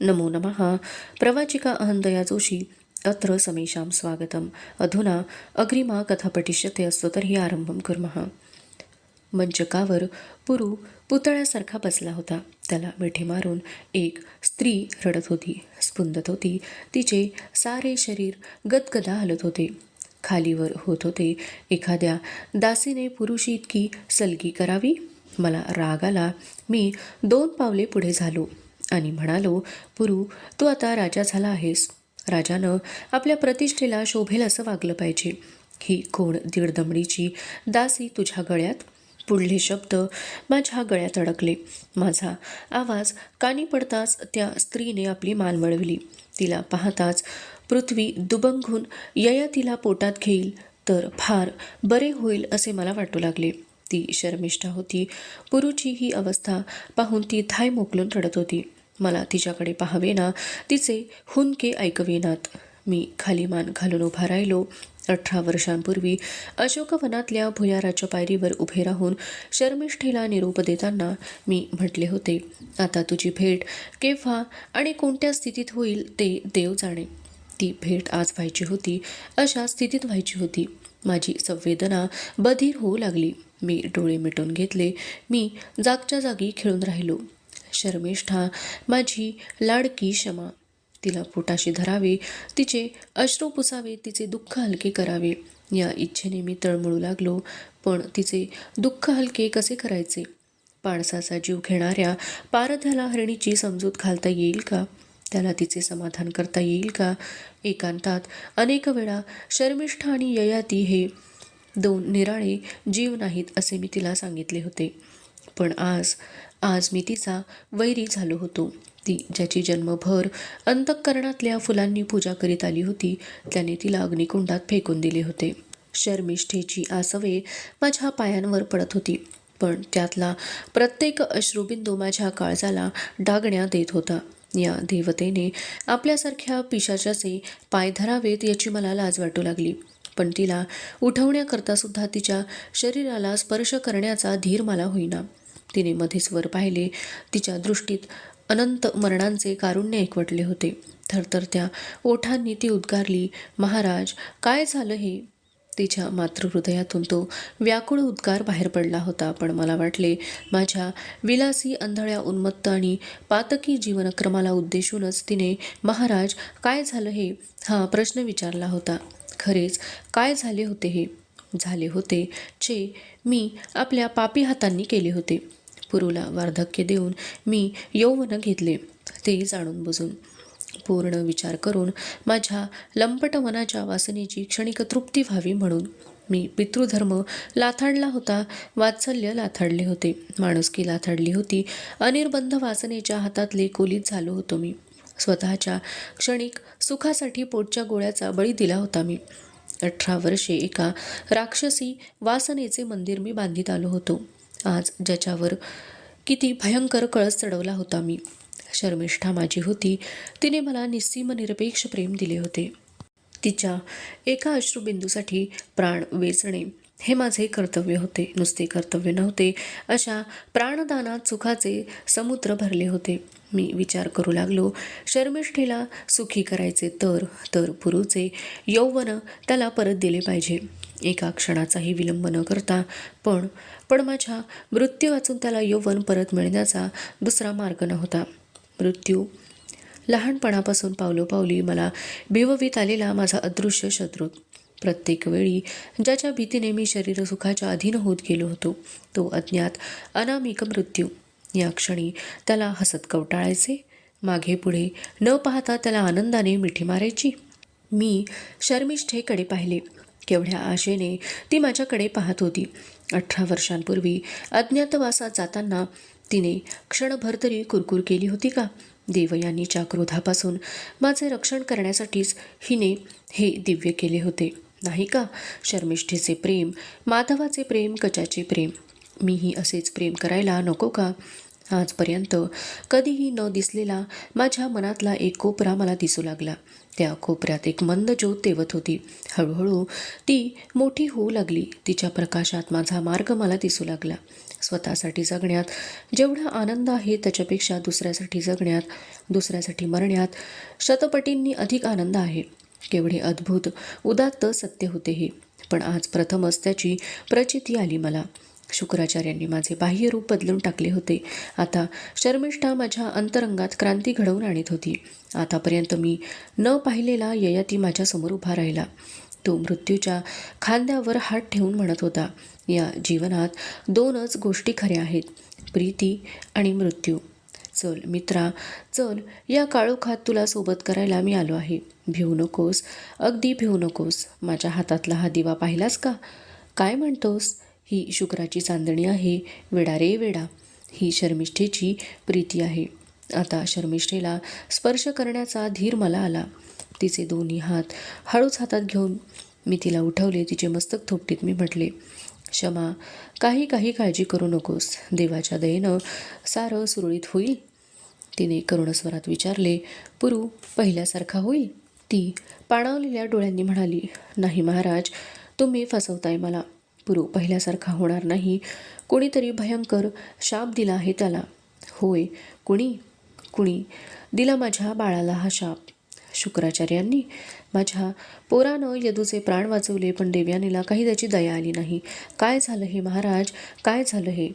नमो नमः। प्रवाचिका अहंदया जोशी अत्र समेषां स्वागतम्। अधुना अग्रिमा कथा पठिष्यते अस्तु तर्हि आरंभं कुर्मः। मंचकावर पुरू पुतळ्यासारखा बसला होता. त्याला मिठी मारून एक स्त्री रडत होती, स्पुंदत होती. तिचे सारे शरीर गदगदा हलत होते, खालीवर होत होते. एखाद्या दासीने पुरुषी इतकी सलगी करावी? मला राग आला. मी 2 पावले पुढे झालो आणि म्हणालो, पुरू, तू आता राजा झाला आहेस. राजानं आपल्या प्रतिष्ठेला शोभेल असं वागलं पाहिजे. ही कोण दीडदमडीची दासी तुझ्या गळ्यात? पुढले शब्द माझ्या गळ्यात अडकले. माझा आवाज कानी पडताच त्या स्त्रीने आपली मान वळवली. तिला पाहताच पृथ्वी दुबंगून ययातीला पोटात घेईल तर फार बरे होईल असे मला वाटू लागले. ती शर्मिष्ठा होती. पुरूची ही अवस्था पाहून ती थाय मोकलून रडत होती. मला तिच्याकडे पाहावेना, तिचे हुंदके ऐकवेनात. मी खाली मान घालून उभा राहिलो. 18 वर्षांपूर्वी अशोकवनातल्या भुयाराच्या पायरीवर उभे राहून शर्मिष्ठेला निरोप देताना मी म्हटले होते, आता तुझी भेट केव्हा आणि कोणत्या स्थितीत होईल ते देव जाणे. ती भेट आज व्हायची होती, अशा स्थितीत व्हायची होती. माझी संवेदना बधीर होऊ लागली. मी डोळे मिटून घेतले. मी जागच्या जागी खिळून राहिलो. शर्मिष्ठा, माझी लाडकी क्षमा. तिला पोटाशी धरावे, तिचे अश्रू पुसावे, तिचे दुःख हलके करावे या इच्छेने मी तळमळू लागलो. पण तिचे दुःख हलके कसे करायचे? पाणसाचा जीव घेणाऱ्या पारध्याला हरणीची समजूत घालता येईल का? त्याला तिचे समाधान करता येईल का? एकांतात अनेक वेळा शर्मिष्ठा आणि ययाती हे 2 निराळे जीव नाहीत असे मी तिला सांगितले होते. पण आज मी तिचा वैरी झालो होतो. ती ज्याची जन्मभर अंतःकरणातल्या फुलांनी पूजा करीत आली होती, त्याने तिला अग्निकुंडात फेकून दिले होते. शर्मिष्ठेची आसवे माझ्या पायांवर पडत होती, पण त्यातला प्रत्येक अश्रुबिंदू माझ्या काळजाला डागण्या देत होता. या देवतेने आपल्यासारख्या पिशाचाचे पाय धरावेत याची मला लाज वाटू लागली. पण तिला उठवण्याकरता सुद्धा तिच्या शरीराला स्पर्श करण्याचा धीर मला होईना. तिने मध्येच वर पाहिले. तिच्या दृष्टीत अनंत मरणांचे कारुण्य एकवटले होते. थरथरत्या ओठांनी ती उद्गारली, महाराज, काय झालं हे? तिच्या मातृहृदयातून तो व्याकुळ उद्गार बाहेर पडला होता. पण मला वाटले, माझ्या विलासी, अंधळ्या, उन्मत्त आणि पातकी जीवनक्रमाला उद्देशूनच तिने महाराज काय झालं हे हा प्रश्न विचारला होता. खरेच काय झाले होते हे? झाले होते मी आपल्या पापी हातांनी केले होते. पुरूला वार्धक्य देऊन मी यौवन घेतले, ते जाणून बुजून. पूर्ण विचार करून माझ्या लंपट मनाच्या वासनेची क्षणिक तृप्ती व्हावी म्हणून मी पितृधर्म लाथाडला होता, वात्सल्य लाथाडले होते, माणुसकी लाथाडली होती. अनिर्बंध वासनेच्या हातातले कोलीत झालो होतो मी. स्वतःच्या क्षणिक सुखासाठी पोटच्या गोळ्याचा बळी दिला होता मी. 18 वर्षे एका राक्षसी वासनेचे मंदिर मी बांधित आलो होतो. आज ज्याच्यावर किती भयंकर कळस चढवला होता मी. शर्मिष्ठा माझी होती. तिने मला निस्सीम निरपेक्ष प्रेम दिले होते. तिच्या एका अश्रुबिंदूसाठी प्राण वेचणे हे माझे कर्तव्य होते. नुसते कर्तव्य नव्हते, अशा प्राणदानात सुखाचे समुद्र भरले होते. मी विचार करू लागलो, शर्मिष्ठेला सुखी करायचे तर पुरूचे यौवन त्याला परत दिले पाहिजे, एका क्षणाचाही विलंब न करता. पण माझ्या मृत्यू वाचून त्याला यौवन परत मिळण्याचा दुसरा मार्ग नव्हता. मृत्यू लहानपणापासून पावलोपावली मला भिववीत आलेला माझा अदृश्य शत्रू. प्रत्येक वेळी ज्याच्या भीतीने मी शरीरसुखाच्या अधीन होत गेलो होतो, तो अज्ञात अनामिक मृत्यू. या क्षणी त्याला हसत कवटाळायचे, मागे पुढे न पाहता त्याला आनंदाने मिठी मारायची. मी शर्मिष्ठेकडे पाहिले. केवढ्या आशेने ती माझ्याकडे पाहत होती. 18 वर्षांपूर्वी अज्ञातवासात जाताना तिने क्षणभर तरी कुरकुर केली होती का? देवयानीच्या क्रोधापासून माझे रक्षण करण्यासाठीच हिने हे दिव्य केले होते, नाही का? शर्मिष्ठेचे प्रेम, माधवाचे प्रेम, कचाचे प्रेम, मीही असेच प्रेम करायला नको का? आजपर्यंत कधीही न दिसलेला माझ्या मनातला एक कोपरा मला दिसू लागला. त्या कोपऱ्यात एक मंद ज्योत तेवत होती. हळूहळू ती मोठी होऊ लागली. तिच्या प्रकाशात माझा मार्ग मला दिसू लागला. स्वतःसाठी जगण्यात जेवढा आनंद आहे त्याच्यापेक्षा दुसऱ्यासाठी जगण्यात, दुसऱ्यासाठी मरण्यात शतपटींनी अधिक आनंद आहे. केवढे अद्भुत उदात्त सत्य होते हे. पण आज प्रथमच त्याची प्रचिती आली मला. शुक्राचार्यांनी माझे बाह्य रूप बदलून टाकले होते. आता शर्मिष्ठा माझ्या अंतरंगात क्रांती घडवून आणत होती. आतापर्यंत मी न पाहिलेला ययाती माझ्यासमोर उभा राहिला. तो मृत्यूच्या खांद्यावर हात ठेवून म्हणत होता, या जीवनात 2च गोष्टी खऱ्या आहेत, प्रीती आणि मृत्यू. चल मित्रा, चल, या काळोखात तुला सोबत करायला मी आलो आहे. भिवू नकोस, अगदी भिवू नकोस. माझ्या हातातला हा दिवा पाहिलास का? काय म्हणतोस? ही शुक्राची चांदणी आहे, वेडा रे वेडा. ही शर्मिष्ठेची प्रीती आहे. आता शर्मिष्ठेला स्पर्श करण्याचा धीर मला आला. तिचे दोन्ही हात हळूच हातात घेऊन मी तिला उठवले. तिचे मस्तक थोपटीत मी म्हटले, क्षमा, काही काळजी करू नकोस. देवाच्या दयेनं सारं सुरळीत होईल. तिने करुण स्वरात विचारले, पुरू पहिल्यासारखा होईल? ती पाणावलेल्या डोळ्यांनी म्हणाली, नाही महाराज, तुम्ही फसवताय मला. पुरू पहिल्यासारखा होणार नाही. कोणीतरी भयंकर शाप दिला आहे त्याला. होय, कुणी दिला माझ्या बाळाला हा शाप? शुक्राचार्यांनी. माझ्या पोरानं यदूचे प्राण वाचवले, पण देवयानीला काही त्याची दया आली नाही. काय झालं हे महाराज, काय झालं हे?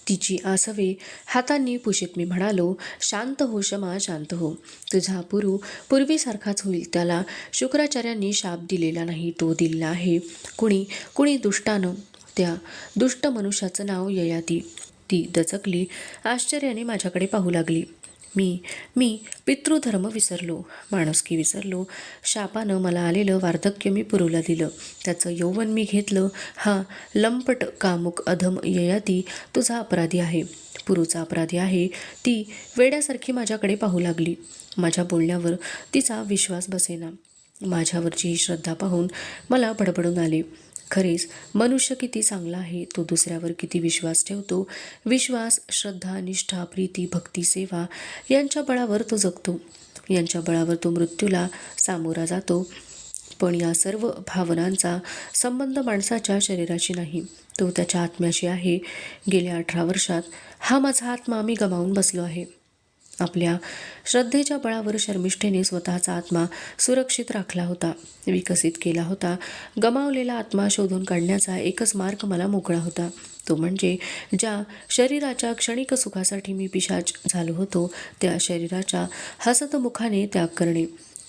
तिची आसवे हातांनी पुशीत मी म्हणालो, शांत हो शमा, शांत हो. तुझा पुरू पूर्वीसारखाच होईल. त्याला शुक्राचार्यांनी शाप दिलेला नाही, तो दिलेला आहे कुणी दुष्टानं. त्या दुष्ट मनुष्याचं नाव ययाती. ती दचकली, आश्चर्याने माझ्याकडे पाहू लागली. मी पितृधर्म विसरलो, माणुसकी विसरलो. शापानं मला आलेलं वार्धक्य मी पुरूला दिलं, त्याचं यौवन मी घेतलं. हा लंपट कामुक अधम ययाती तुझा अपराधी आहे, पुरूचा अपराधी आहे. ती वेड्यासारखी माझ्याकडे पाहू लागली. माझ्या बोलण्यावर तिचा विश्वास बसेना. माझ्यावरची श्रद्धा पाहून मला बडबडून आले. खरेच मनुष्य किती चांगला आहे, तो दुसऱ्यावर किती विश्वास ठेवतो. विश्वास, श्रद्धा, निष्ठा, प्रीती, भक्ती, सेवा यांच्या बळावर तो जगतो. यांच्या बळावर तो मृत्यूला सामोरा जातो. पण या सर्व भावनांचा संबंध माणसाच्या शरीराशी नाही, तो त्याच्या आत्म्याशी आहे. गेल्या 18 वर्षात हा माझा आत्मा मी गमावून बसलो आहे. आपल्या श्रद्धेच्या बळावर शर्मिष्ठेने स्वतःचा आत्मा सुरक्षित राखला होता, विकसित केला होता. गमावलेला आत्मा शोधून काढण्याचा एकच मार्ग मला मोकळा होता, तो म्हणजे ज्या शरीराच्या क्षणिक सुखासाठी मी पिशाच झालो होतो, त्या शरीराच्या हसतमुखाने त्याग करणे.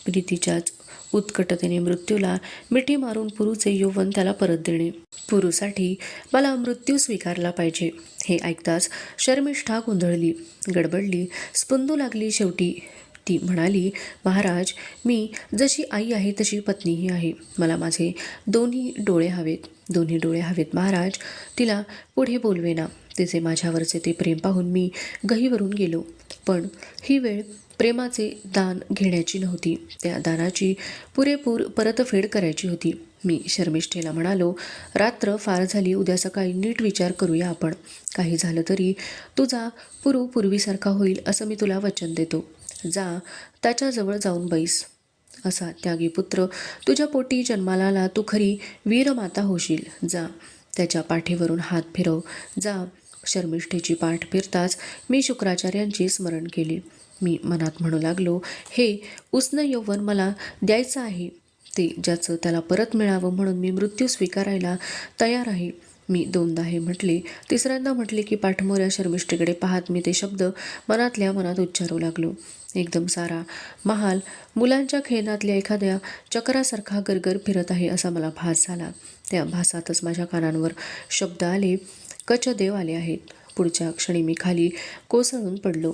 प्रीतीच्याच उत्कटतेने मृत्यूला मिठी मारून पुरूचे यौवन त्याला परत देणे. पुरूसाठी मला मृत्यू स्वीकारला पाहिजे. हे ऐकताच शर्मिष्ठा गोंधळली, गडबडली, स्पंदू लागली. शेवटी ती म्हणाली, महाराज, मी जशी आई आहे तशी पत्नीही आहे. मला माझे दोन्ही डोळे हवेत महाराज. तिला पुढे बोलवेना. तिचे माझ्यावरचे ते प्रेम पाहून मी गहिवरून गेलो. पण ही वेळ प्रेमाचे दान घेण्याची नव्हती, त्या दानाची पुरेपूर परतफेड करायची होती. मी शर्मिष्ठेला म्हणालो, रात्र फार झाली, उद्या सकाळी नीट विचार करूया आपण. काही झालं तरी तुझा पुरू पूर्वीसारखा होईल असं मी तुला वचन देतो. जा, त्याच्याजवळ जाऊन बैस. असा त्यागी पुत्र तुझ्या पोटी जन्माला आला. तू खरी वीरमाता होशील. जा, त्याच्या पाठीवरून हात फिरव, जा. शर्मिष्ठेची पाठ फिरताच मी शुक्राचार्यांची स्मरण केले. मी मनात म्हणू लागलो, हे उष्ण यौवन मला द्यायचं आहे, ते ज्याचं त्याला परत मिळावं म्हणून मी मृत्यू स्वीकारायला तयार आहे. मी 2दा हे म्हटले. तिसऱ्यांदा म्हटले की पाठमोऱ्या शर्मिष्ठेकडे पाहत मी ते शब्द मनातल्या मनात उच्चारू लागलो. एकदम सारा महाल मुलांच्या खेळण्यातल्या एखाद्या चक्रासारखा गरगर फिरत आहे असा मला भास झाला. त्या भासातच माझ्या कानांवर शब्द आले, कचदेव आले आहेत. पुढच्या क्षणी मी खाली कोसळून पडलो.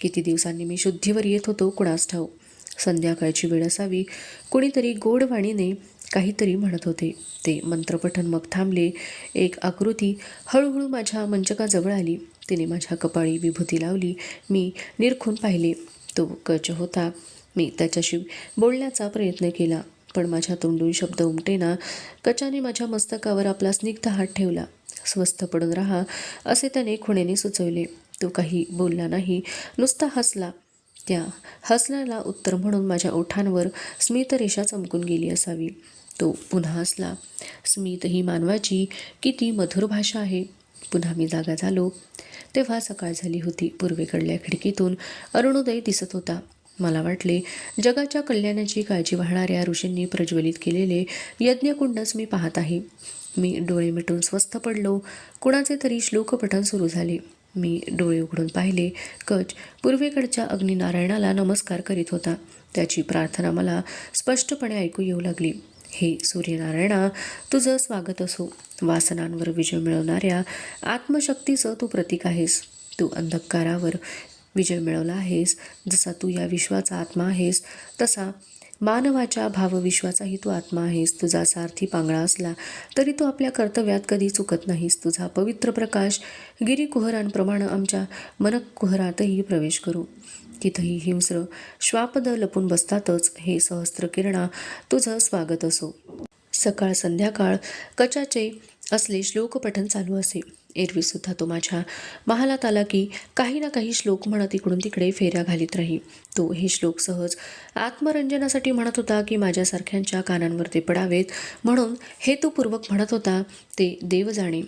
किती दिवसांनी मी शुद्धीवर येत होतो कुणास ठाऊक. संध्याकाळची वेळ असावी. कुणीतरी गोडवाणीने काहीतरी म्हणत होते. ते मंत्रपठन मग थांबले. एक आकृती हळूहळू माझ्या मंचकाजवळ आली. तिने माझ्या कपाळी विभूती लावली. मी निरखून पाहिले. तो कच होता. मी त्याच्याशी बोलण्याचा प्रयत्न केला, पण माझ्या तोंडून शब्द उमटेना. कचाने माझ्या मस्तकावर आपला स्निग्ध हात ठेवला. स्वस्थ पडून राहा असे त्याने खुणेने सुचवले. तो काही बोलला नाही, नुसता हसला. त्या हसण्याला उत्तर म्हणून माझ्या ओठांवर स्मितरेषा चमकून गेली असावी. तो पुन्हा हसला. स्मित ही मानवाची किती मधुर भाषा आहे. पुन्हा मी जागा झालो तेव्हा सकाळ झाली होती. पूर्वेकडल्या खिडकीतून अरुणोदय दिसत होता. मला वाटले जगाच्या कल्याणाची काळजी वाहणाऱ्या ऋषींनी प्रज्वलित केलेले यज्ञकुंडच मी पाहत आहे. मी डोळे मिटून स्वस्थ पडलो. कुणाचे तरी श्लोकपठण सुरू झाले. मी डोळे उघडून पाहिले. कच पूर्वेकडच्या अग्निनारायणाला नमस्कार करीत होता. त्याची प्रार्थना मला स्पष्टपणे ऐकू येऊ लागली. हे सूर्यनारायणा, तुझं स्वागत असो. वासनांवर विजय मिळवणाऱ्या आत्मशक्तीचं तू प्रतीक आहेस. तू अंधकारावर विजय मिळवला आहेस. जसा तू या विश्वाचा आत्मा आहेस तसा मानवाच्या भावविश्वाचाही तू आत्मा आहेस. तुझा सारथी पांगळा असला तरी तू आपल्या कर्तव्यात कधी चुकत नाहीस. तुझा पवित्र प्रकाश गिरीकुहरांप्रमाणे आमच्या मनकुहरातही प्रवेश करू. तिथंही हिंस्र श्वापद लपून बसतातच. हे सहस्त्र किरणा, तुझं स्वागत असो. सकाळ संध्याकाळ कचाचे असले श्लोकपठण चालू असे. एरवी सुद्धा तो माझ्या महालात आला की काही ना काही श्लोक म्हणत इकडून तिकडे फेऱ्या घालीत राही. तो हे श्लोक सहज आत्मरंजनासाठी म्हणत होता की माझ्यासारख्यांच्या कानांवर ते पडावेत म्हणून हेतुपूर्वक म्हणत होता ते देव जाणे.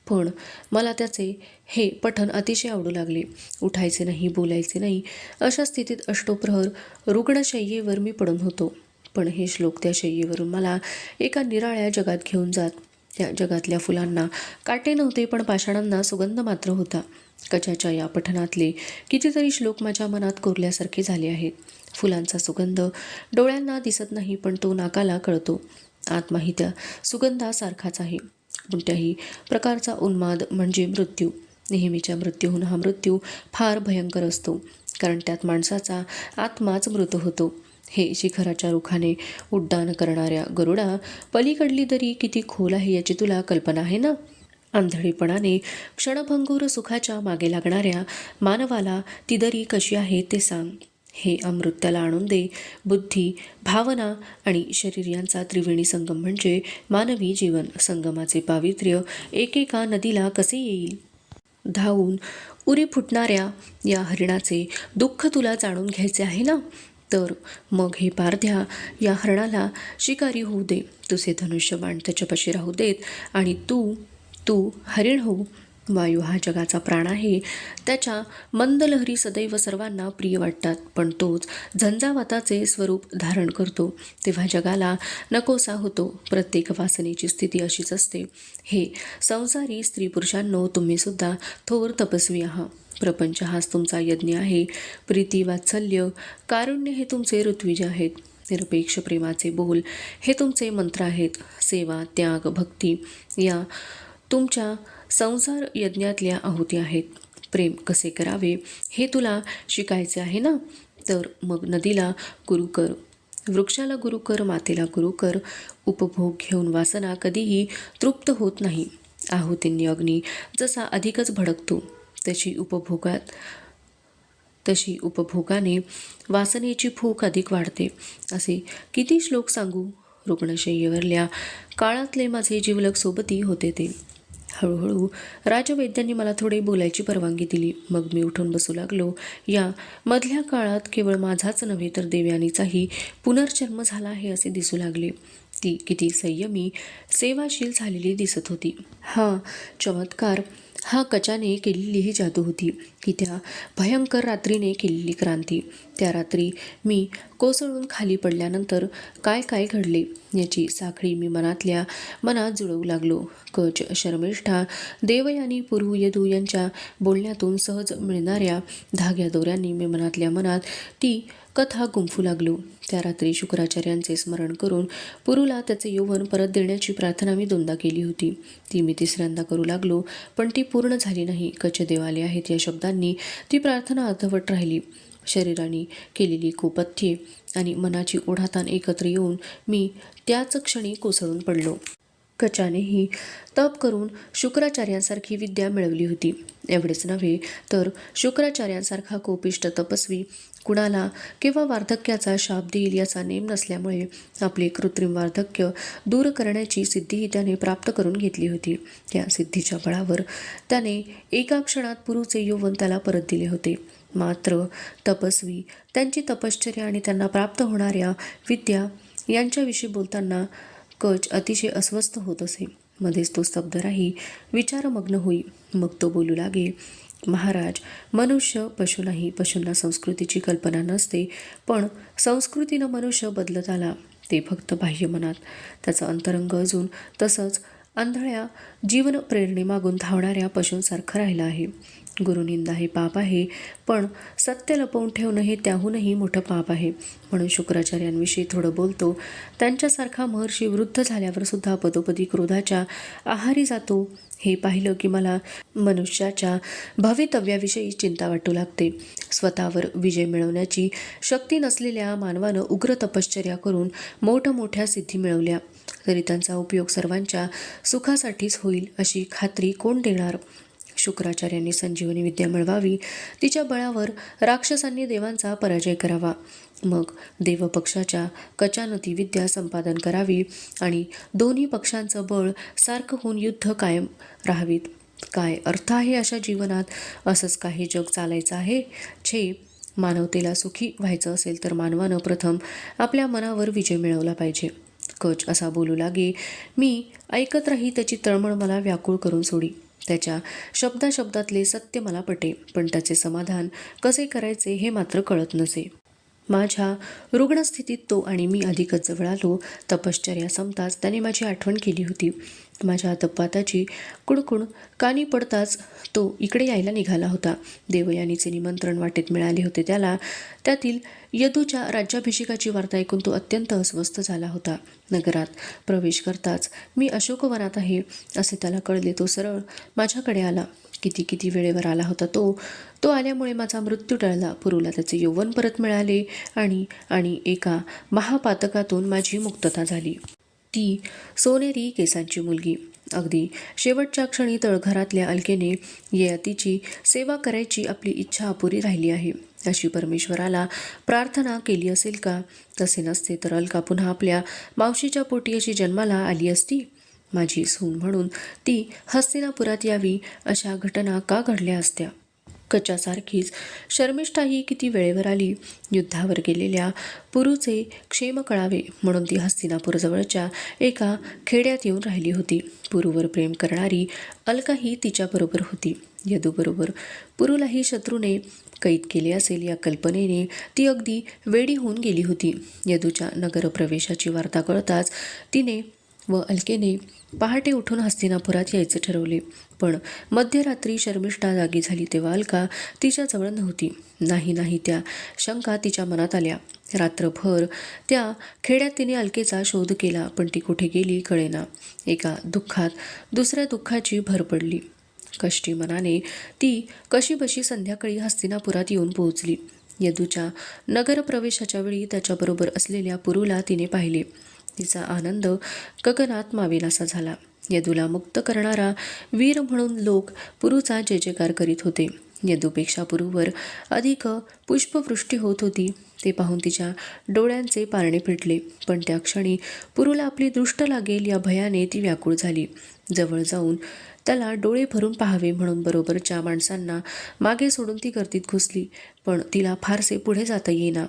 पण मला त्याचे हे पठण अतिशय आवडू लागले. उठायचे नाही, बोलायचे नाही, अशा स्थितीत अष्टोप्रहर रुग्णशय्येवर मी पडून होतो. पण हे श्लोक त्या शय्येवरून मला एका निराळ्या जगात घेऊन जात. त्या जगातल्या फुलांना काटे नव्हते, पण पाषाणांना सुगंध मात्र होता. कचाच्या या पठणातले कितीतरी श्लोक माझ्या मनात कोरल्यासारखे झाले आहेत. फुलांचा सुगंध डोळ्यांना दिसत नाही, पण तो नाकाला कळतो. आत्माही त्या सुगंधासारखाच आहे. कोणत्याही प्रकारचा उन्माद म्हणजे मृत्यू. नेहमीच्या मृत्यूहून हा मृत्यू फार भयंकर असतो, कारण त्यात माणसाचा आत्माच मृत होतो. हे शिखराच्या रुखाने उड्डाण करणाऱ्या गरुडा, पलीकडली दरी किती खोल आहे याची तुला कल्पना आहे ना? आंधळीपणाने क्षणभंगूर सुखाच्या मागे लागणाऱ्या मानवाला ती दरी कशी आहे ते सांग. हे अमृत त्याला आणून दे. बुद्धी, भावना आणि शरीर यांचा त्रिवेणी संगम म्हणजे मानवी जीवन. संगमाचे पावित्र्य एकेका नदीला कसे येईल? धावून उरी फुटणाऱ्या या हरिणाचे दुःख तुला जाणून घ्यायचे आहे ना? तर मग हे पारध्या या हरणाला शिकारी होऊ दे. तुझे धनुष्यबाण त्याच्यापाशी राहू देत आणि तू हरिण हो. वायू हा जगाचा प्राण आहे. त्याच्या मंदलहरी सदैव सर्वांना प्रिय वाटतात, पण तोच झंझावाताचे स्वरूप धारण करतो तेव्हा जगाला नकोसा होतो. प्रत्येक वासनेची स्थिती अशीच असते. हे संसारी स्त्री पुरुषांनो, तुम्ही सुद्धा थोर तपस्वी आहात. प्रपंच हाच तुमचा यज्ञ आहे. प्रीती, वात्सल्य, कारुण्य हे तुमचे ऋत्विज आहेत. निरपेक्ष प्रेमाचे बोल हे तुमचे मंत्र आहेत. सेवा, त्याग, भक्ती या तुमच्या संसार यज्ञातल्या आहुती आहेत. प्रेम कसे करावे हे तुला शिकायचे आहे ना? तर मग नदीला गुरु कर, वृक्षाला गुरु कर, मातेला गुरु कर. उपभोग घेऊन वासना कधीही तृप्त होत नाही. आहुतींनी अग्नी जसा अधिकच भडकतो तशी उपभोगाने वासनेची भूक अधिक वाढते. असे किती श्लोक सांगू? रुग्णशय्येवरल्या काळातले माझे जिवलग सोबती होते ते. हळूहळू राजवैद्यांनी मला थोडे बोलायची परवानगी दिली. मग मी उठून बसू लागलो. या मधल्या काळात केवळ माझाच नव्हे तर देवयानीचाही पुनर्जन्म झाला आहे असे दिसू लागले. ती किती संयमी, सेवाशील झालेली दिसत होती. हा चमत्कार, हा कचाने केलेली ही जादू होती की त्या भयंकर रात्रीने केलेली क्रांती. त्या रात्री मी कोसळून खाली पडल्यानंतर काय काय घडले याची साखळी मी मनात जुळवू लागलो. कच, शर्मिष्ठा, देवयानी, पुरू, यदू यांच्या बोलण्यातून सहज मिळणाऱ्या धाग्या दोऱ्यांनी मी मनात ती कथा गुंफू लागलो. त्या रात्री शुक्राचार्यांचे स्मरण करून पुरूला त्याचे यौवन परत देण्याची प्रार्थना मी 2दा केली होती. ती मी 3ऱ्यांदा करू लागलो, पण ती पूर्ण झाली नाही. कच देवाले आहेत या शब्दांनी ती प्रार्थना अर्धवट राहिली. शरीराने केलेली कुपथ्ये आणि मनाची ओढाताण एकत्र येऊन मी त्याच क्षणी कोसळून पडलो. कचानेही तप करून शुक्राचार्यांसारखी विद्या मिळवली होती. एवढेच नव्हे तर शुक्राचार्यांसारखा कोपिष्ट तपस्वी कुणाला केव्हा वार्धक्याचा शाप देईल याचा नेम नसल्यामुळे आपले कृत्रिम वार्धक्य दूर करण्याची सिद्धीही त्याने प्राप्त करून घेतली होती. त्या सिद्धीच्या बळावर त्याने एका क्षणात पुरूचे यौवन त्याला परत दिले होते. मात्र तपस्वी, त्यांची तपश्चर्या आणि त्यांना प्राप्त होणाऱ्या विद्या यांच्याविषयी बोलताना कच अतिशय अस्वस्थ होत असे. मध्येच तो स्तब्ध राही विचारमग्न होई. मग तो बोलू लागे, महाराज, मनुष्य पशु नाही. पशूंना संस्कृतीची कल्पना नसते, पण संस्कृतीनं मनुष्य बदलत आला ते फक्त बाह्य मनात. त्याचं अंतरंग अजून तसंच आंधळ्या जीवन प्रेरणेमागून धावणाऱ्या पशूंसारखं राहिलं आहे. गुरुनिंदा हे पाप आहे, पण सत्य लपवून ठेवणं हे त्याहूनही मोठं पाप आहे. म्हणून शुक्राचार्यांविषयी थोडं बोलतो. त्यांच्यासारखा महर्षी वृद्ध झाल्यावर सुद्धा पदोपदी क्रोधाच्या आहारी जातो हे पाहिलं की मला मनुष्याच्या भवितव्याविषयी चिंता वाटू लागते. स्वतःवर विजय मिळवण्याची शक्ती नसलेल्या मानवानं उग्र तपश्चर्या करून मोठमोठ्या सिद्धी मिळवल्या, तरी त्यांचा उपयोग सर्वांच्या सुखासाठीच होईल अशी खात्री कोण देणार? शुक्राचार्यांनी संजीवनी विद्या मिळवावी, तिच्या बळावर राक्षसांनी देवांचा पराजय करावा, मग देवपक्षाच्या कचानं ती विद्या संपादन करावी आणि दोन्ही पक्षांचं बळ सारखं होऊन युद्ध कायम राहावीत. काय अर्थ आहे अशा जीवनात? असंच काही जग चालायचं आहे? छे, मानवतेला सुखी व्हायचं असेल तर मानवानं प्रथम आपल्या मनावर विजय मिळवला पाहिजे. कच असा बोलू लागे. मी ऐकत राही. त्याची तळमळ मला व्याकुळ करून सोडी. त्याच्या शब्दाशब्दातले सत्य मला पटे, पण त्याचे समाधान कसे करायचे हे मात्र कळत नसे. माझ्या रुग्णस्थितीत तो आणि मी अधिकच जवळ आलो. तपश्चर्या संपताच त्याने माझी आठवण केली होती. माझ्या तपाताची कुणकुण कानी पडताच तो इकडे यायला निघाला होता. देवयानीचे निमंत्रण वाटेत मिळाले होते त्याला. त्यातील यदूच्या राज्याभिषेकाची वार्ता ऐकून तो अत्यंत अस्वस्थ झाला होता. नगरात प्रवेश करताच मी अशोकवनात आहे असे त्याला कळले. तो सरळ माझ्याकडे आला. किती वेळेवर आला होता तो आल्यामुळे माझा मृत्यू टळला. पुरूला त्याचे यौवन परत मिळाले आणि एका महापातकातून माझी मुक्तता झाली. ती सोनेरी केसांची मुलगी. अगदी शेवटच्या क्षणी तळघरातल्या अलकेने ययातीची सेवा करायची आपली इच्छा अपुरी राहिली आहे अशी परमेश्वराला प्रार्थना केली असेल का? तसे नसते तर अलका पुन्हा आपल्या मावशीच्या पोटी अशी जन्माला आली असती. माझी सून म्हणून ती हस्तिनापुरात यावी अशा घटना का घडल्या असत्या? कच्यासारखीच शर्मिष्ठाही किती वेळेवर आली. युद्धावर गेलेल्या पुरूचे क्षेम कळावे म्हणून ती हस्तिनापूरजवळच्या एका खेड्यात येऊन राहिली होती. पुरूवर प्रेम करणारी अलकाही तिच्याबरोबर होती. यदूबरोबर पुरूलाही शत्रूने कैद केले असेल या कल्पनेने ती अगदी वेडी होऊन गेली होती. यदूच्या नगरप्रवेशाची वार्ता कळताच तिने व अलकेने पहाटे उठून हस्तिनापुरात यायचे ठरवले. पण मध्यरात्री शर्मिष्ठा जागी झाली तेव्हा अलका तिच्याजवळ नव्हती. नाही त्या शंका तिच्या मनात आल्या. रात्रभर त्या खेड्यात तिने अलकेचा शोध केला, पण ती कुठे गेली कळेना. एका दुःखात दुसऱ्या दुःखाची भर पडली. कष्टी मनाने ती कशीबशी संध्याकाळी हस्तिनापुरात येऊन पोहोचली. यदूच्या नगरप्रवेशाच्या वेळी त्याच्याबरोबर असलेल्या पुरूला तिने पाहिले. तिचा आनंद गगनात मावेनासा झाला. यदूला मुक्त करणारा वीर म्हणून लोक पुरूचा जय जयकार करीत होते. यदूपेक्षा पुरूवर अधिक पुष्पवृष्टी होत होती. ते पाहून तिच्या डोळ्यांचे पारणे फिटले. पण त्या क्षणी पुरूला आपली दृष्ट लागेल या भयाने ती व्याकुळ झाली. जवळ जाऊन त्याला डोळे भरून पाहावे म्हणून बरोबरच्या माणसांना मागे सोडून ती गर्दीत घुसली, पण तिला फारसे पुढे जाता येईना.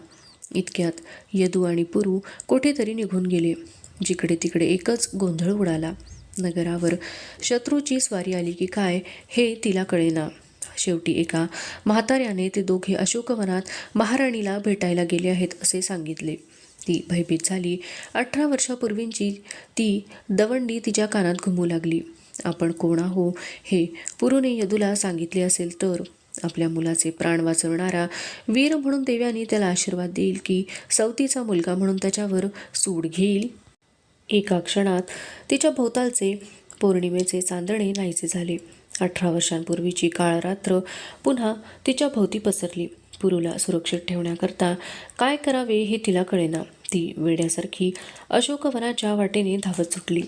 इतक्यात यदू आणि पुरू कुठेतरी निघून गेले. जिकडे तिकडे एकच गोंधळ उडाला. नगरावर शत्रूची स्वारी आली की काय हे तिला कळेना. शेवटी एका म्हाताऱ्याने ते दोघे अशोकवनात महाराणीला भेटायला गेले आहेत असे सांगितले. ती भयभीत झाली. 18 वर्षापूर्वींची ती दवंडी तिच्या कानात घुमू लागली. आपण कोण आहो हे पुरूने यदूला सांगितले असेल तर आपल्या मुलाचे प्राण वाचवणारा वीर म्हणून देव्याने त्याला आशीर्वाद देईल की सवतीचा मुलगा म्हणून त्याच्यावर सूड घेईल. एका क्षणात तिच्या भोवतालचे पौर्णिमेचे चांदणे नाहीसे झाले. 18 वर्षांपूर्वीची काळ रात्र पुन्हा तिच्या भोवती पसरली. पुरूला सुरक्षित ठेवण्याकरता काय करावे हे तिला कळेना. ती वेड्यासारखी अशोकवनाच्या वाटेने धावत सुटली.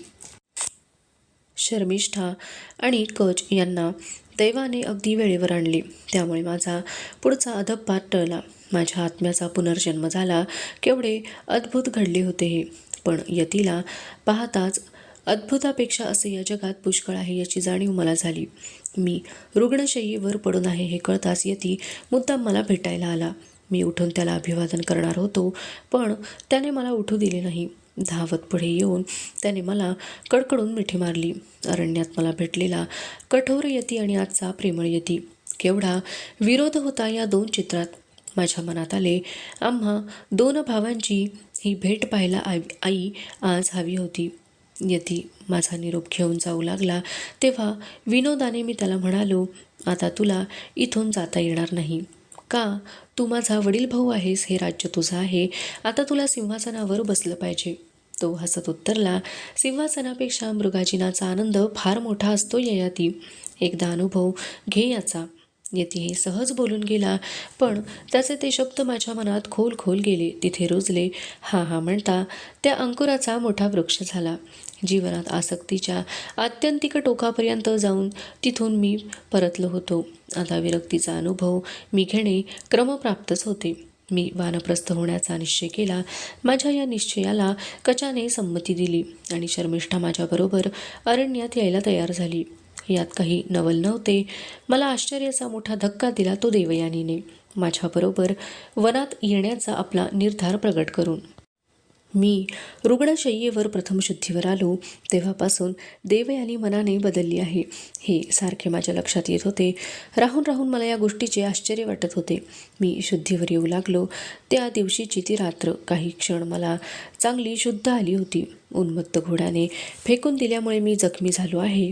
शर्मिष्ठा आणि कच यांना दैवाने अगदी वेळेवर आणले. त्यामुळे माझा पुढचा अधपात टळला. माझ्या आत्म्याचा पुनर्जन्म झाला. केवढे अद्भुत घडले होते हे. पण यतीला पाहताच अद्भुतापेक्षा असे या जगात पुष्कळ आहे याची जाणीव मला झाली. मी रुग्णशय्येवर पडून आहे हे कळताच यती मुद्दाम मला भेटायला आला. मी उठून त्याला अभिवादन करणार होतो, पण त्याने मला उठू दिले नाही. धावत पुढे येऊन त्याने मला कडकडून मिठी मारली. अरण्यात मला भेटलेला कठोर यती आणि आजचा प्रेमळ यती, केवढा विरोध होता या दोन चित्रात. माझ्या मनात आले, आम्हा दोन भावांची ही भेट पाहायला आई आज हवी होती. यती माझा निरोप घेऊन जाऊ लागला तेव्हा विनोदाने मी त्याला म्हणालो, आता तुला इथून जाता येणार नाही. का? तू माझा वडील भाऊ आहेस, हे राज्य तुझं आहे, आता तुला सिंहासनावर बसलं पाहिजे. तो हसत उत्तरला, सिंहासनापेक्षा मृगाजीनाचा आनंद फार मोठा असतो ययाती, एकदा अनुभव घे याचा. यती हे सहज बोलून गेला, पण त्याचे ते शब्द माझ्या मनात खोल खोल गेले, तिथे रुजले. हा हा म्हणता त्या अंकुराचा मोठा वृक्ष झाला. जीवनात आसक्तीच्या आत्यंतिक टोकापर्यंत जाऊन तिथून मी परतलो होतो. आता विरक्तीचा अनुभव मी घेणे क्रमप्राप्तच होते. मी वानप्रस्थ होण्याचा निश्चय केला. माझ्या या निश्चयाला कचाने संमती दिली आणि शर्मिष्ठा माझ्याबरोबर अरण्यात यायला तयार झाली. यात काही नवल नव्हते. मला आश्चर्याचा मोठा धक्का दिला तो देवयानीने, माझ्याबरोबर वनात येण्याचा आपला निर्धार प्रगट करून. मी रुग्णशय्येवर प्रथम शुद्धीवर आलो तेव्हापासून देवयानी मनाने बदलली आहे, हे सारखे माझ्या लक्षात येत होते. राहून राहून मला या गोष्टीचे आश्चर्य वाटत होते. मी शुद्धीवर येऊ लागलो त्या दिवशीची ती रात्र काही क्षण मला चांगली शुद्ध आली होती. उन्मत्त घोड्याने फेकून दिल्यामुळे मी जखमी झालो आहे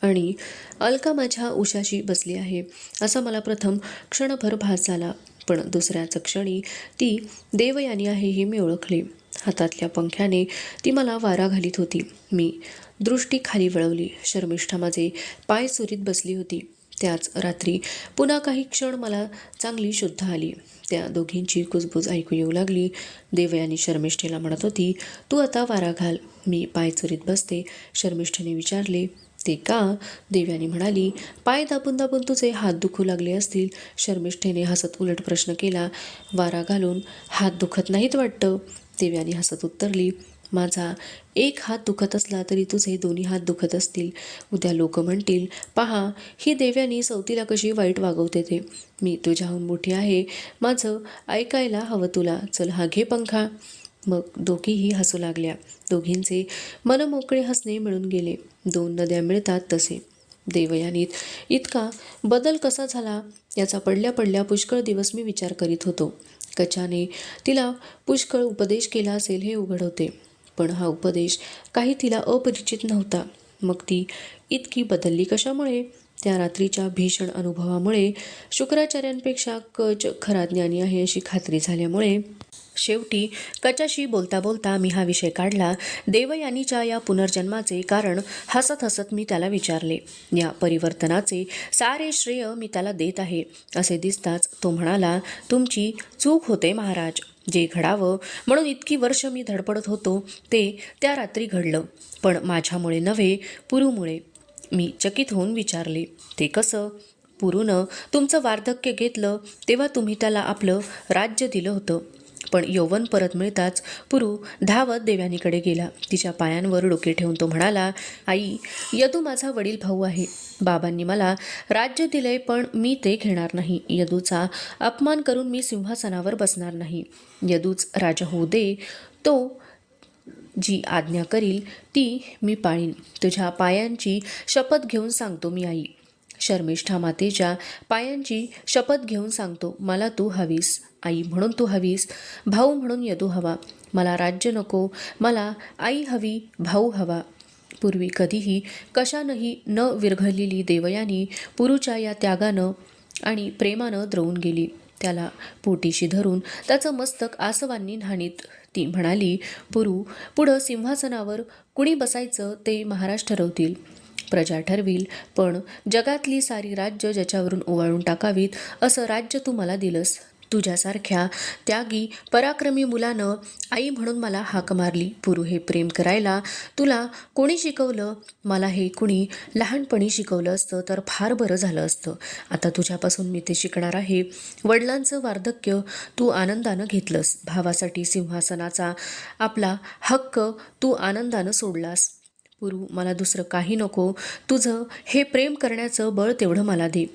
आणि अलका माझ्या उशाशी बसली आहे असा मला प्रथम क्षणभर भास झाला, पण दुसऱ्याच क्षणी ती देवयानी आहे हे मी ओळखले. हातातल्या पंख्याने ती मला वारा घालीत होती. मी दृष्टी खाली वळवली. शर्मिष्ठा माझे पाय चुरीत बसली होती. त्याच रात्री पुन्हा काही क्षण मला चांगली शुद्ध आली. त्या दोघींची कुजबूज ऐकू येऊ लागली. देवयानी शर्मिष्ठेला म्हणत होती, तू आता वारा घाल. मी पाय चुरीत बसते. शर्मिष्ठेने विचारले, ते का? देवयानी म्हणाली, पाय दाबून दाबून तुझे हात दुखू लागले असतील. शर्मिष्ठेने हसत उलट प्रश्न केला, वारा घालून हात दुखत नाहीत वाटतं? देवयानी हसत उत्तरली, माझा एक हात दुखत असला तरी तुझे दोन्ही हात दुखत असतील. उद्या लोक म्हणतील, पहा ही देवयानी सवतीला कशी वाईट वागवते ते. मी तुझ्याहून मोठी आहे, माझं ऐकायला हवं तुला. चल हा घे पंखा. मग दोघीही हसू लागल्या. दोघींचे मनमोकळे हसणे मिळून गेले. दोन नद्या मिळतात तसे. देवयानीत इतका बदल कसा झाला याचा पडल्या पडल्या पुष्कळ दिवस मी विचार करीत होतो. कचाने तिला पुष्कळ उपदेश केला असेल हे उघड होते, पण हा उपदेश काही तिला अपरिचित नव्हता. मग ती इतकी बदलली कशामुळे? त्या रात्रीच्या भीषण अनुभवामुळे, शुक्राचार्यांपेक्षा कच खरा ज्ञानी आहे अशी खात्री झाल्यामुळे. शेवटी कचाशी बोलता बोलता मी हा विषय काढला. देवयानीच्या या पुनर्जन्माचे कारण हसत हसत मी त्याला विचारले. या परिवर्तनाचे सारे श्रेय मी त्याला देत आहे असे दिसताच तो म्हणाला, तुमची चूक होते महाराज. जे घडावं म्हणून इतकी वर्ष मी धडपडत होतो ते त्या रात्री घडलं, पण माझ्यामुळे नव्हे, पुरूमुळे. मी चकित होऊन विचारले, ते कसं? पुरूनं तुमचं वार्धक्य घेतलं तेव्हा तुम्ही त्याला आपलं राज्य दिलं होतं, पण यौवन परत मिळताच पुरू धावत देवयानीकडे गेला. तिच्या पायांवर डोके ठेवून तो म्हणाला, आई, यदू माझा वडील भाऊ आहे. बाबांनी मला राज्य दिलंय, पण मी ते घेणार नाही. यदूचा अपमान करून मी सिंहासनावर बसणार नाही. यदूच राजा होऊ दे. तो जी आज्ञा करील ती मी पाळीन. तुझ्या पायांची शपथ घेऊन सांगतो मी आई. शर्मिष्ठा मातेच्या पायांची शपथ घेऊन सांगतो, मला तू हवीस आई म्हणून तू हवीस, भाऊ म्हणून यदू हवा. मला राज्य नको, मला आई हवी, भाऊ हवा. पूर्वी कधीही कशानंही न विरघळलेली देवयानी पुरूच्या या त्यागानं आणि प्रेमानं द्रवून गेली. त्याला पोटीशी धरून त्याचं मस्तक आसवांनी न्हाणीत ती म्हणाली, पुरू, पुढं सिंहासनावर कुणी बसायचं ते महाराज ठरवतील, प्रजा ठरवील, पण जगातली सारी राज्य ज्याच्यावरून ओवाळून टाकावीत असं राज्य तू मला दिलंस. तुझ्यासारख्या त्यागी पराक्रमी मुलानं आई म्हणून मला हाक मारली. पुरू, हे प्रेम करायला तुला कोणी शिकवलं? मला हे कुणी लहानपणी शिकवलं असतं तर फार बरं झालं असतं. आता तुझ्यापासून मी ते शिकणार आहे. वडिलांचं वार्धक्य तू आनंदानं घेतलंस. भावासाठी सिंहासनाचा आपला हक्क तू आनंदानं सोडलास. पुरू, मला दुसरं काही नको. तुझं हे प्रेम करण्याचं बळ तेवढं मला दे.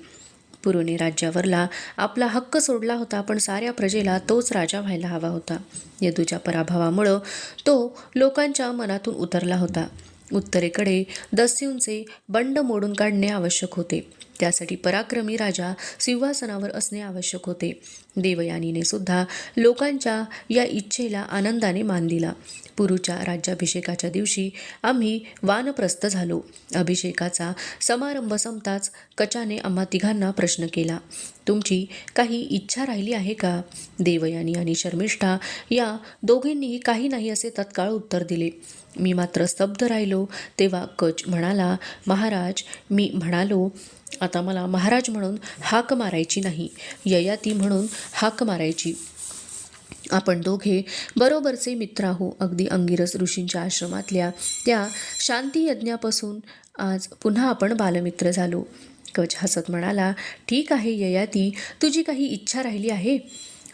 पुरूने राज्यावरला आपला हक्क सोडला होता, पण साऱ्या प्रजेला तोच राजा व्हायला हवा होता. यदूच्या पराभवामुळं तो लोकांच्या मनातून उतरला होता. उत्तरेकडे दस्यूंचे बंड मोडून काढणे आवश्यक होते. त्यासाठी पराक्रमी राजा सिंहासनावर असणे आवश्यक होते. देवयानीने सुद्धा लोकांच्या या इच्छेला आनंदाने मान दिला. पुरूच्या राज्याभिषेकाच्या दिवशी आम्ही वानप्रस्थ झालो. अभिषेकाचा समारंभ संपताच कचाने आम्हा तिघांना प्रश्न केला, तुमची काही इच्छा राहिली आहे का? देवयानी आणि शर्मिष्ठा या दोघींनीही काही नाही असे तत्काळ उत्तर दिले. मी मात्र स्तब्ध राहिलो. तेव्हा कच म्हणाला, महाराज, मी म्हणालो, आता मला महाराज म्हणून हाक मारायची नाही, ययाती म्हणून हाक मारायची. आपण दोघे बरोबरचे मित्र आहो. अगदी अंगिरस ऋषींच्या आश्रमातल्या त्या शांती यज्ञापासून आज पुन्हा आपण बालमित्र झालो. कच हसत म्हणाला, ठीक आहे ययाती, तुझी काही इच्छा राहिली आहे?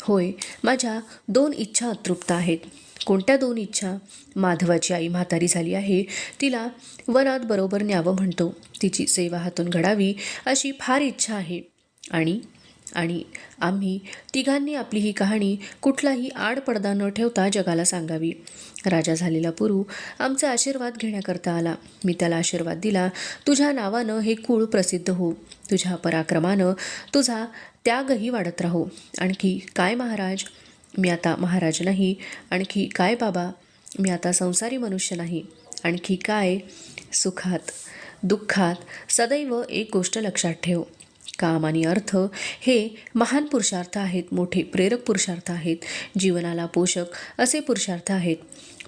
होय, माझ्या 2 इच्छा अतृप्त आहेत. कोणत्या 2 इच्छा? माधवाची आई म्हातारी झाली आहे, तिला वनात बरोबर न्यावं म्हणतो. तिची सेवा हातून घडावी अशी फार इच्छा आहे. आणि आम्ही तिघांनी आपली ही कहाणी कुठलाही आडपडदा न ठेवता जगाला सांगावी. राजा झालेला पुरू आमचा आशीर्वाद घेण्याकरता आला. मी त्याला आशीर्वाद दिला, तुझ्या नावानं हे कुळ प्रसिद्ध हो, तुझ्या पराक्रमानं तुझा त्यागही वाढत राहो. आणखी काय महाराज? मी आता महाराज नाही. आणखी काय बाबा? मी आता संसारी मनुष्य नाही. आणखी काय? सुखात दुःखात सदैव एक गोष्ट लक्षात ठेव, काम आणि अर्थ हे महान पुरुषार्थ आहेत, मोठे प्रेरक पुरुषार्थ आहेत, जीवनाला पोषक असे पुरुषार्थ आहेत.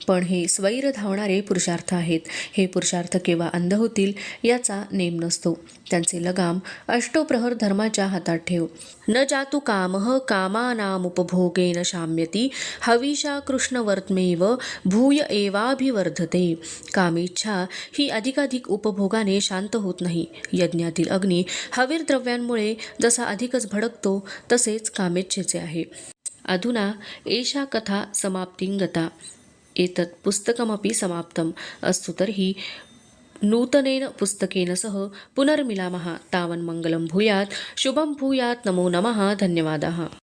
पण हे स्वैर धावणारे पुरुषार्थ आहेत. हे पुरुषार्थ केव्हा अंध होतील याचा नेम नसतो. त्यांचे लगाम अष्टोप्रहर धर्माच्या हातात ठेव. न जातु कामः कामानामुपभोगेन शाम्यति हविषा कृष्णवर्त्मेव भूय एवाभिवर्धते. कामेच्छा ही अधिकाधिक उपभोगाने शांत होत नाही. यज्ञातील अग्नी हवीर द्रव्यांमुळे जसा अधिकच भडकतो तसेच कामेच्छेचे आहे. अधुना एषा कथा समाप्तिं गता. एतत् पुस्तकमपि समाप्तम् अस्तु. तर्हि नूतनेन पुस्तकेन सह पुनर्मिलामः. तावन्मङ्गलं भूयात्, शुभं भूयात्. नमो नमः. धन्यवादाः.